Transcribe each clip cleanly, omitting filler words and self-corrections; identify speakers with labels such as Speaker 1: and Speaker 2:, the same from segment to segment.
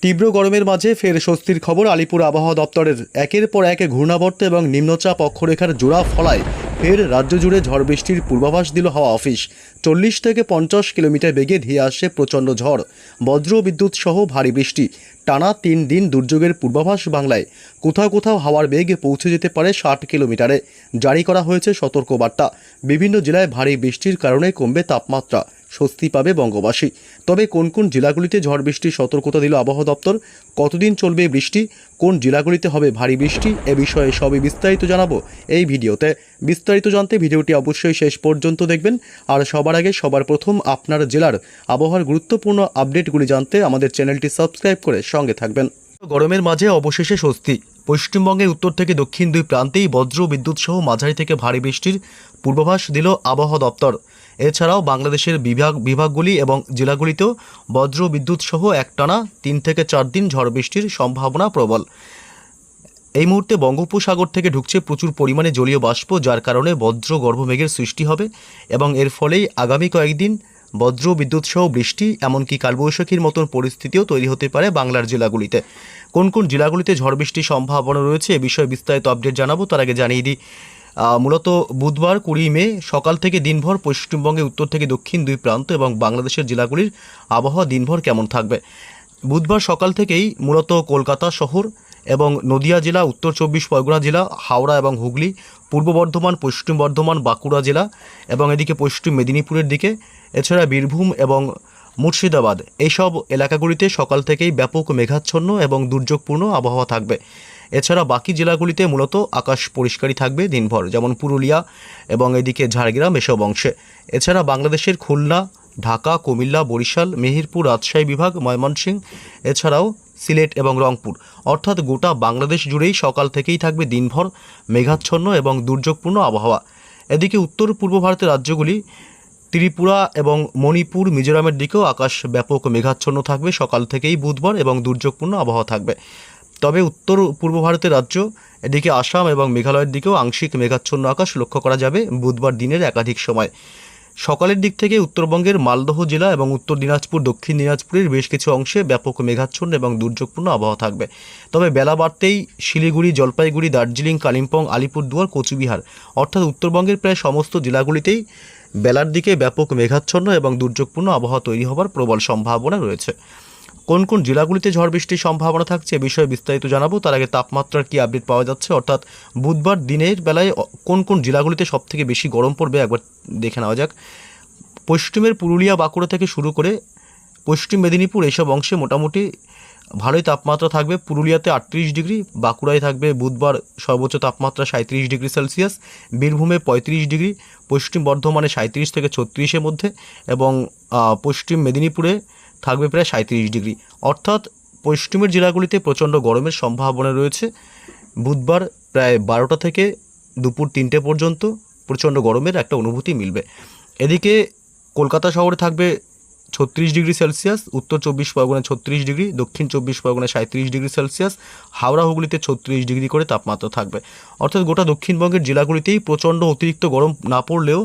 Speaker 1: তীব্র গরমের মাঝে ফের স্বস্তির খবর আলিপুর আবহাওয়া দপ্তরের। একের পর এক ঘূর্ণাবর্ত এবং নিম্নচাপ অক্ষরেখার জোড়া ফলায় ফের রাজ্য জুড়ে ঝড় বৃষ্টির পূর্বাভাস দিল হাওয়া অফিস। 40 থেকে 50 কিলোমিটার বেগে ধেয়ে আসছে প্রচণ্ড ঝড়, বজ্র বিদ্যুৎ সহ ভারী বৃষ্টি। টানা 3 দিন দুর্যোগের পূর্বাভাস বাংলায়। কোথাও কোথাও হাওয়ার বেগ পৌঁছে যেতে পারে 60 কিলোমিটারে। জারি করা হয়েছে সতর্কবার্তা। বিভিন্ন জেলায় ভারী বৃষ্টির কারণে কমবে তাপমাত্রা, স্বস্তি পাবে বঙ্গবাসী। তবে কোন কোন জেলাগুলিতে ঝড় বৃষ্টির সতর্কতা দিল আবহাওয়া দপ্তর, কতদিন চলবে বৃষ্টি, কোন জেলাগুলিতে হবে ভারী বৃষ্টি, এ বিষয়ে সবই বিস্তারিত জানাবো এই ভিডিওতে। বিস্তারিত জানতে ভিডিওটি অবশ্যই শেষ পর্যন্ত দেখবেন। আর সবার আগে সবার প্রথম আপনার জেলার আবহাওয়ার গুরুত্বপূর্ণ আপডেটগুলি জানতে আমাদের চ্যানেলটি সাবস্ক্রাইব করে সঙ্গে থাকবেন। গরমের মাঝে অবশেষে স্বস্তি। পশ্চিমবঙ্গের উত্তর থেকে দক্ষিণ দুই প্রান্তেই বজ্র বিদ্যুৎ সহ মাঝারি থেকে ভারী বৃষ্টির পূর্বাভাস দিল আবহাওয়া দপ্তর। এছাড়াও বাংলাদেশের বিভাগগুলি এবং জেলাগুলিতেও বজ্র বিদ্যুৎ সহ একটানা 3 থেকে 4 দিন ঝড় বৃষ্টির সম্ভাবনা প্রবল। এই মুহূর্তে বঙ্গোপসাগর থেকে ঢুকছে প্রচুর পরিমাণে জলীয় বাষ্প, যার কারণে বজ্র গর্ভমেঘের সৃষ্টি হবে এবং এর ফলেই আগামী কয়েকদিন বজ্র বিদ্যুৎ সহ বৃষ্টি, এমনকি কালবৈশাখীর মতন পরিস্থিতিও তৈরি হতে পারে বাংলার জেলাগুলিতে। কোন কোন জেলাগুলিতে ঝড় বৃষ্টির সম্ভাবনা রয়েছে এ বিষয়ে বিস্তারিত আপডেট জানাবো। তার আগে জানিয়ে দিই, মূলত বুধবার 20 মে সকাল থেকে দিনভর পশ্চিমবঙ্গের উত্তর থেকে দক্ষিণ দুই প্রান্ত এবং বাংলাদেশের জেলাগুলির আবহাওয়া দিনভর কেমন থাকবে। বুধবার সকাল থেকেই মূলত কলকাতা শহর এবং নদিয়া জেলা, উত্তর 24 পরগনা জেলা, হাওড়া এবং হুগলি, পূর্ব বর্ধমান, পশ্চিম বর্ধমান, বাঁকুড়া জেলা এবং এদিকে পশ্চিম মেদিনীপুরের দিকে, এছাড়া বীরভূম এবং মুর্শিদাবাদ, এইসব এলাকাগুলিতে সকাল থেকেই ব্যাপক মেঘাচ্ছন্ন এবং দুর্যোগপূর্ণ আবহাওয়া থাকবে। এছাড়া বাকি জেলাগুলিতে মূলত আকাশ পরিষ্কারই থাকবে দিনভর, যেমন পুরুলিয়া এবং এদিকে ঝাড়গ্রাম এসব অংশে। এছাড়া বাংলাদেশের খুলনা, ঢাকা, কুমিল্লা, বরিশাল, মেহেরপুর, রাজশাহী বিভাগ, ময়মনসিংহ, এছাড়াও সিলেট এবং রংপুর, অর্থাৎ গোটা বাংলাদেশ জুড়েই সকাল থেকেই থাকবে দিনভর মেঘাচ্ছন্ন এবং দুর্যোগপূর্ণ আবহাওয়া। এদিকে উত্তর পূর্ব ভারতের রাজ্যগুলি ত্রিপুরা এবং মণিপুর, মিজোরামের দিকেও আকাশ ব্যাপক মেঘাচ্ছন্ন থাকবে সকাল থেকেই বুধবার এবং দুর্যোগপূর্ণ আবহাওয়া থাকবে। তবে উত্তর পূর্ব ভারতের রাজ্য এদিকে আসাম এবং মেঘালয়ের দিকেও আংশিক মেঘাচ্ছন্ন আকাশ লক্ষ্য করা যাবে বুধবার দিনের একাধিক সময়। সকালের দিক থেকে উত্তরবঙ্গের মালদহ জেলা এবং উত্তর দিনাজপুর, দক্ষিণ দিনাজপুরের বেশ কিছু অংশে ব্যাপক মেঘাচ্ছন্ন এবং দুর্যোগপূর্ণ আবহাওয়া থাকবে। তবে বেলা বাড়তেই শিলিগুড়ি, জলপাইগুড়ি, দার্জিলিং, কালিম্পং, আলিপুরদুয়ার, কোচবিহার, অর্থাৎ উত্তরবঙ্গের প্রায় সমস্ত জেলাগুলিতেই বেলার দিকে ব্যাপক মেঘাচ্ছন্ন এবং দুর্যোগপূর্ণ আবহাওয়া তৈরি হবার প্রবল সম্ভাবনা রয়েছে। কোন কোন জেলাগুলিতে ঝড় বৃষ্টির সম্ভাবনা থাকছে এ বিষয়ে বিস্তারিত জানাবো। তার আগে তাপমাত্রার কি আপডেট পাওয়া যাচ্ছে, অর্থাৎ বুধবার দিনের বেলায় কোন কোন জেলাগুলিতে সবথেকে বেশি গরম পড়বে একবার দেখে নেওয়া যাক। পশ্চিমের পুরুলিয়া, বাঁকুড়া থেকে শুরু করে পশ্চিম মেদিনীপুর এইসব অংশে মোটামুটি ভালোই তাপমাত্রা থাকবে। পুরুলিয়াতে 38 ডিগ্রি, বাঁকুড়ায় থাকবে বুধবার সর্বোচ্চ তাপমাত্রা 37 ডিগ্রি সেলসিয়াস, বীরভূমে 35 ডিগ্রি, পশ্চিম বর্ধমানে 37 থেকে 36-এর মধ্যে এবং পশ্চিম মেদিনীপুরে থাকবে প্রায় 37 ডিগ্রি। অর্থাৎ পশ্চিমের জেলাগুলিতে প্রচণ্ড গরমের সম্ভাবনা রয়েছে। বুধবার প্রায় 12টা থেকে দুপুর 3টে পর্যন্ত প্রচণ্ড গরমের একটা অনুভূতি মিলবে। এদিকে কলকাতা শহরে থাকবে 36 ডিগ্রি সেলসিয়াস, উত্তর 24 পরগনায় 36 ডিগ্রি, দক্ষিণ 24 পরগনায় 37 ডিগ্রি সেলসিয়াস, হাওড়া হুগলিতে 36 ডিগ্রি করে তাপমাত্রা থাকবে। অর্থাৎ গোটা দক্ষিণবঙ্গের জেলাগুলিতেই প্রচণ্ড অতিরিক্ত গরম না পড়লেও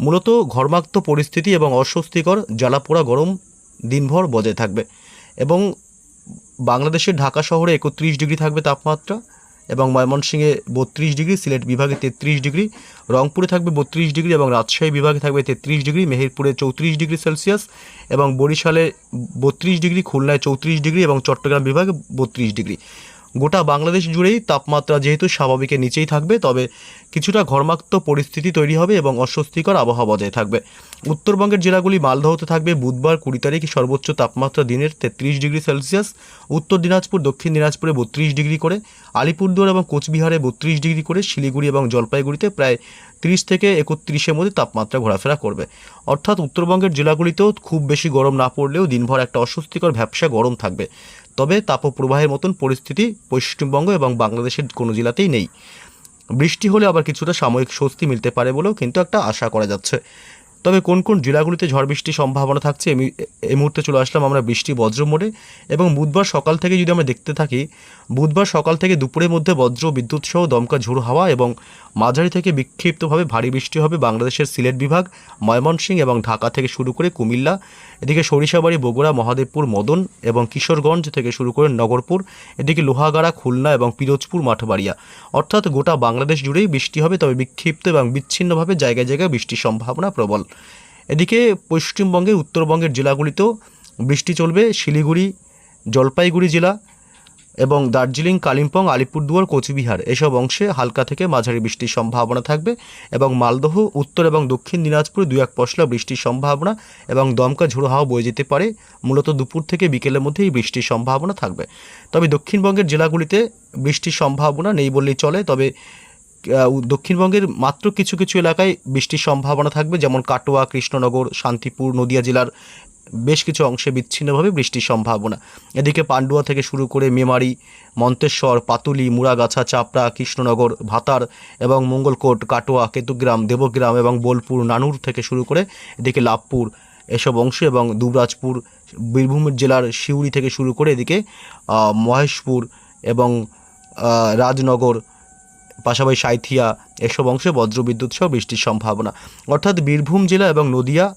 Speaker 1: মূলত ঘর্মাক্ত পরিস্থিতি এবং অস্বস্তিকর জ্বালাপোড়া গরম দিনভর বজায় থাকবে। এবং বাংলাদেশের ঢাকা শহরে 31 ডিগ্রি থাকবে তাপমাত্রা এবং ময়মনসিংহে 32 ডিগ্রি, সিলেট বিভাগে 33 ডিগ্রি, রংপুরে থাকবে 32 ডিগ্রি এবং রাজশাহী বিভাগে থাকবে 33 ডিগ্রি, মেহেরপুরে 34 ডিগ্রি সেলসিয়াস এবং বরিশালে 32 ডিগ্রি, খুলনায় 34 ডিগ্রি এবং চট্টগ্রাম বিভাগে 32 ডিগ্রি। গোটা বাংলাদেশ জুড়েই তাপমাত্রা যেহেতু স্বাভাবিকের নিচেই থাকবে, তবে কিছুটা ঘর্মাক্ত পরিস্থিতি তৈরি হবে এবং অস্বস্তিকর আবহাওয়া বজায় থাকবে। উত্তরবঙ্গের জেলাগুলি মালদহতে থাকবে বুধবার 20 তারিখ সর্বোচ্চ তাপমাত্রা দিনের 33 ডিগ্রি সেলসিয়াস, উত্তর দিনাজপুর, দক্ষিণ দিনাজপুরে 32 ডিগ্রি করে, আলিপুরদুয়ার এবং কোচবিহারে 32 ডিগ্রি করে, শিলিগুড়ি এবং জলপাইগুড়িতে প্রায় 30 থেকে 31-এর মধ্যে তাপমাত্রা ঘোরাফেরা করবে। অর্থাৎ উত্তরবঙ্গের জেলাগুলিতেও খুব বেশি গরম না পড়লেও দিনভর একটা অস্বস্তিকর ভ্যাপসা গরম থাকবে। তবে তাপপ্রবাহের মতন পরিস্থিতি পশ্চিমবঙ্গ এবং বাংলাদেশের কোনো জেলাতেই নেই। বৃষ্টি হলে আবার কিছুটা সাময়িক স্বস্তি মিলতে পারে বলেও কিন্তু একটা আশা করা যাচ্ছে। তবে কোন কোন জেলাগুলিতে ঝড় বৃষ্টির সম্ভাবনা থাকছে এই মুহূর্তে চলে আসলাম আমরা বৃষ্টি বজ্র মোডে। এবং বুধবার সকাল থেকে যদি আমরা দেখতে থাকি, বুধবার সকাল থেকে দুপুরের মধ্যে বজ্র বিদ্যুৎ সহ দমকা ঝোড়ো হাওয়া এবং মাঝারি থেকে বিক্ষিপ্তভাবে ভারী বৃষ্টি হবে বাংলাদেশের সিলেট বিভাগ, ময়মনসিংহ এবং ঢাকা থেকে শুরু করে কুমিল্লা, এদিকে সরিষাবাড়ি, বগুড়া, মহাদেবপুর, মদন এবং কিশোরগঞ্জ থেকে শুরু করে নগরপুর, এদিকে লোহাগাড়া, খুলনা এবং পিরোজপুর, মাঠবাড়িয়া, অর্থাৎ গোটা বাংলাদেশ জুড়েই বৃষ্টি হবে, তবে বিক্ষিপ্ত এবং বিচ্ছিন্নভাবে জায়গায় জায়গায় বৃষ্টির সম্ভাবনা প্রবল। এদিকে পশ্চিমবঙ্গের উত্তরবঙ্গের জেলাগুলিতেও বৃষ্টি চলবে। শিলিগুড়ি, জলপাইগুড়ি জেলা এবং দার্জিলিং, কালিম্পং, আলিপুরদুয়ার, কোচবিহার এসব অংশে হালকা থেকে মাঝারি বৃষ্টির সম্ভাবনা থাকবে এবং মালদহ, উত্তর এবং দক্ষিণ দিনাজপুরে 2-1 পশলা বৃষ্টির সম্ভাবনা এবং দমকা ঝোড়ো হাওয়া বয়ে যেতে পারে। মূলত দুপুর থেকে বিকেলের মধ্যেই বৃষ্টির সম্ভাবনা থাকবে। তবে দক্ষিণবঙ্গের জেলাগুলিতে বৃষ্টির সম্ভাবনা নেই বললেই চলে, তবে দক্ষিণবঙ্গের মাত্র কিছু কিছু এলাকায় বৃষ্টির সম্ভাবনা থাকবে, যেমন কাটোয়া, কৃষ্ণনগর, শান্তিপুর, নদিয়া জেলার বেশ কিছু অংশে বিচ্ছিন্নভাবে বৃষ্টির সম্ভাবনা। এদিকে পান্ডুয়া থেকে শুরু করে মেমারি, মন্তেশ্বর, পাতুলি, মুড়াগাছা, চাপড়া, কৃষ্ণনগর, ভাতার এবং মঙ্গলকোট, কাটোয়া, কেতুগ্রাম, দেবগ্রাম এবং বোলপুর, নানুর থেকে শুরু করে এদিকে লাভপুর এসব অংশ এবং দুবরাজপুর, বীরভূম জেলার সিউড়ি থেকে শুরু করে এদিকে মহেশপুর এবং রাজনগর, পাশাপাশি সাঁইথিয়া এসব অংশে বজ্রবিদ্যুৎ সহ বৃষ্টির সম্ভাবনা। অর্থাৎ বীরভূম জেলা এবং নদিয়া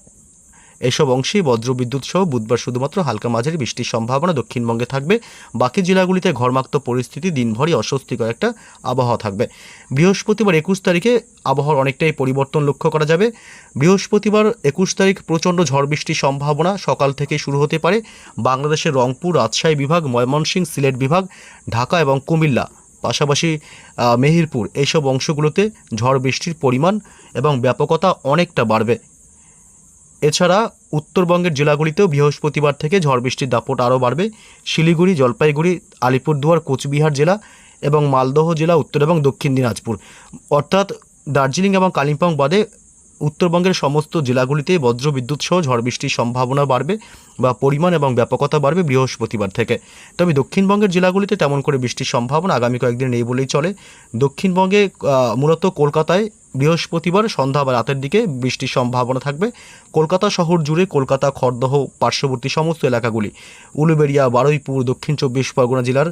Speaker 1: এসব অংশেই বজ্রবিদ্যুৎ সহ বুধবার শুধুমাত্র হালকা মাঝারি বৃষ্টির সম্ভাবনা দক্ষিণবঙ্গে থাকবে। বাকি জেলাগুলিতে ঘরমাক্ত পরিস্থিতি, দিনভরই অস্বস্তিকর একটা আবহাওয়া থাকবে। বৃহস্পতিবার 21 তারিখে আবহাওয়ার অনেকটাই পরিবর্তন লক্ষ্য করা যাবে। বৃহস্পতিবার 21 তারিখ প্রচণ্ড ঝড় বৃষ্টির সম্ভাবনা সকাল থেকে শুরু হতে পারে বাংলাদেশের রংপুর, রাজশাহী বিভাগ, ময়মনসিংহ, সিলেট বিভাগ, ঢাকা এবং কুমিল্লা, পাশাপাশি মেহেরপুর এইসব অংশগুলোতে ঝড় বৃষ্টির পরিমাণ এবং ব্যাপকতা অনেকটা বাড়বে। এছাড়া উত্তরবঙ্গের জেলাগুলিতেও বৃহস্পতিবার থেকে ঝড় বৃষ্টির দাপট আরও বাড়বে। শিলিগুড়ি, জলপাইগুড়ি, আলিপুরদুয়ার, কোচবিহার জেলা এবং মালদহ জেলা, উত্তর এবং দক্ষিণ দিনাজপুর, অর্থাৎ দার্জিলিং এবং কালিম্পং বাদে উত্তরবঙ্গের সমস্ত জেলাগুলিতে বজ্রবিদ্যুৎ সহ ঝড় বৃষ্টির সম্ভাবনা বাড়বে বা পরিমাণ এবং ব্যাপকতা বাড়বে বৃহস্পতিবার থেকে। তবে দক্ষিণবঙ্গের জেলাগুলিতে তেমন করে বৃষ্টির সম্ভাবনা আগামী কয়েকদিন নেই বলেই চলে। দক্ষিণবঙ্গে মূলত কলকাতায় বৃহস্পতিবার সন্ধ্যা বা রাতের দিকে বৃষ্টির সম্ভাবনা থাকবে। কলকাতা শহর জুড়ে, কলকাতা, খড়দহ, পার্শ্ববর্তী সমস্ত এলাকাগুলি, উলুবেড়িয়া, বারুইপুর, দক্ষিণ 24 পরগনা জেলার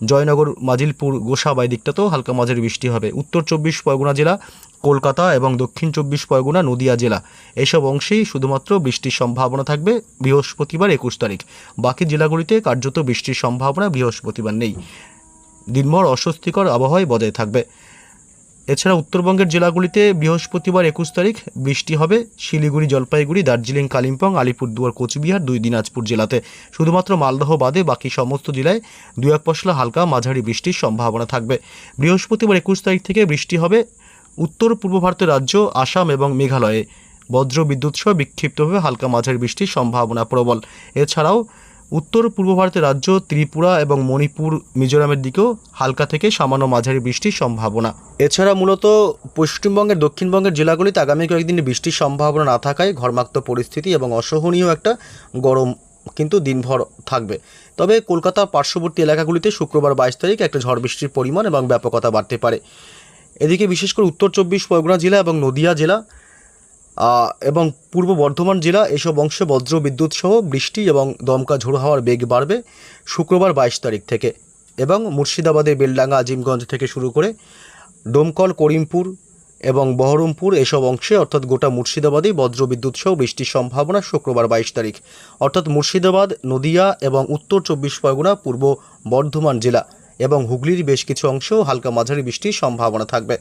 Speaker 1: জয়নগর, মাজিলপুর, গোসাবাই দিকটাতেও হালকা মাঝারি বৃষ্টি হবে। উত্তর 24 পরগনা জেলা, কলকাতা এবং দক্ষিণ 24 পরগনা, নদিয়া জেলা এসব অংশেই শুধুমাত্র বৃষ্টির সম্ভাবনা থাকবে বৃহস্পতিবার 21 তারিখ। বাকি জেলাগুলিতে কার্যত বৃষ্টির সম্ভাবনা বৃহস্পতিবার নেই। দিনভর অস্বস্তিকর আবহাওয়ায় বজায় থাকবে। এছাড়া উত্তরবঙ্গের জেলাগুলিতে বৃহস্পতিবার 21 তারিখ বৃষ্টি হবে শিলিগুড়ি, জলপাইগুড়ি, দার্জিলিং, কালিম্পং, আলিপুরদুয়ার, কোচবিহার, 2 দিনাজপুর জেলাতে। শুধুমাত্র মালদহ বাদে বাকি সমস্ত জেলায় 2-1 পশলা হালকা মাঝারি বৃষ্টির সম্ভাবনা থাকবে। বৃহস্পতিবার 21 তারিখ থেকে বৃষ্টি হবে উত্তর পূর্ব ভারতের রাজ্য আসাম এবং মেঘালয়ে। বজ্র বিদ্যুৎ সহ বিক্ষিপ্তভাবে হালকা মাঝারি বৃষ্টির সম্ভাবনা প্রবল। এছাড়াও উত্তর পূর্ব ভারতের রাজ্য ত্রিপুরা এবং মণিপুর, মিজোরামের দিকেও হালকা থেকে সামান্য মাঝারি বৃষ্টির সম্ভাবনা। এছাড়া মূলত পশ্চিমবঙ্গের, দক্ষিণবঙ্গের জেলাগুলিতে আগামী কয়েকদিন বৃষ্টির সম্ভাবনা না থাকায় ঘরমাক্ত পরিস্থিতি এবং অসহনীয় একটা গরম কিন্তু দিনভর থাকবে। তবে কলকাতা পার্শ্ববর্তী এলাকাগুলিতে শুক্রবার 22 তারিখ একটা ঝড় বৃষ্টির পরিমাণ এবং ব্যাপকতা বাড়তে পারে। এদিকে বিশেষ করে উত্তর 24 পরগনা জেলা এবং নদিয়া জেলা এবং পূর্ব বর্ধমান জেলা এসব অংশে বজ্র বিদ্যুৎ সহ বৃষ্টি এবং দমকা ঝোড়ো হাওয়ার বেগ বাড়বে শুক্রবার 22 তারিখ থেকে। এবং মুর্শিদাবাদের বেলডাঙ্গা, আজিমগঞ্জ থেকে শুরু করে ডোমকল, করিমপুর এবং বহরমপুর এসব অংশে, অর্থাৎ গোটা মুর্শিদাবাদেই বজ্র বিদ্যুৎ সহ বৃষ্টির সম্ভাবনা শুক্রবার 22 তারিখ। অর্থাৎ মুর্শিদাবাদ, নদিয়া এবং উত্তর 24 পরগনা, পূর্ব বর্ধমান জেলা এবং হুগলির বেশ কিছু অংশেও হালকা মাঝারি বৃষ্টির সম্ভাবনা থাকবে।